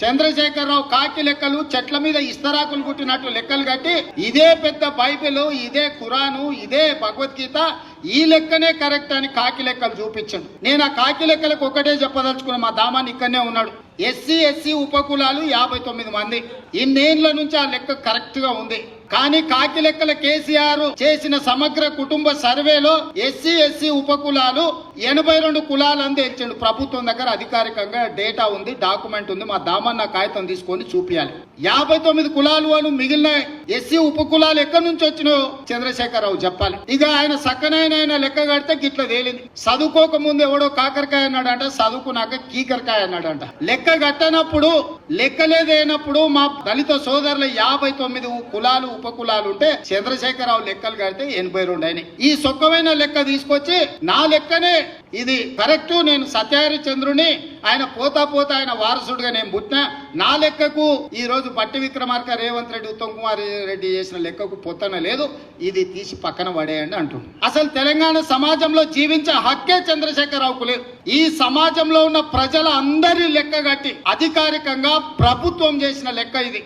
చంద్రశేఖరరావు కాకి లెక్కలు చెట్ల మీద ఇస్తరాకులు కుట్టినట్లు లెక్కలు కట్టి ఇదే పెద్ద బైబిల్, ఇదే ఖురాను, ఇదే భగవద్గీత, ఈ లెక్కనే కరెక్ట్ అని కాకి లెక్కలు చూపించండు. నేను ఆ కాకి లెక్కలకు ఒకటే చెప్పదలుచుకున్నా, మా దామాన్ని ఇక్కడనే ఉన్నాడు. ఎస్సీ ఉపకులాలు 59 మంది. ఇన్నేళ్ల నుంచి ఆ లెక్క కరెక్ట్ గా ఉంది. కానీ కాకి లెక్కల కేసీఆర్ చేసిన సమగ్ర కుటుంబ సర్వేలో ఎస్సీ ఉపకులాలు 82 కులాలు అని తేల్చిండు. ప్రభుత్వం దగ్గర అధికారికంగా డేటా ఉంది, డాక్యుమెంట్ ఉంది. మా దామన్న కాగితం తీసుకొని చూపియాలి. 59 కులాలు అని మిగిలిన ఎస్సీ ఉపకులాలు ఎక్కడి నుంచి వచ్చినో చంద్రశేఖరరావు చెప్పాలి. ఇక ఆయన సక్కనైన లెక్క కడితే గిట్ల తేలింది. చదువుకోక ముందు ఎవడో కాకరకాయ అన్నాడంట, చదువుకున్నాక కీకరకాయ అన్నాడంట. లెక్క కట్టనప్పుడు, లెక్కలేదైనప్పుడు మా దళిత సోదరుల 59 కులాలు ఉపకులాలు ఉంటే చంద్రశేఖరరావు లెక్కలు కడితే 82 అయినాయి. ఈ సొక్కమైన లెక్క తీసుకొచ్చి నా లెక్కనే ఇది కరెక్ట్, నేను సత్యహరిచంద్రుని, ఆయన పోతా ఆయన వారసుడుగా నేను పుట్టిన, నా లెక్కకు ఈ రోజు బట్టి విక్రమార్క, రేవంత్ రెడ్డి, ఉత్తమ్ కుమార్ రెడ్డి చేసిన లెక్కకు పొత్తన లేదు, ఇది తీసి పక్కన పడేయండి అంటుంది. అసలు తెలంగాణ సమాజంలో జీవించే హక్కే చంద్రశేఖరరావుకు లేదు. ఈ సమాజంలో ఉన్న ప్రజల అందరి లెక్క కట్టి అధికారికంగా ప్రభుత్వం చేసిన లెక్క ఇది.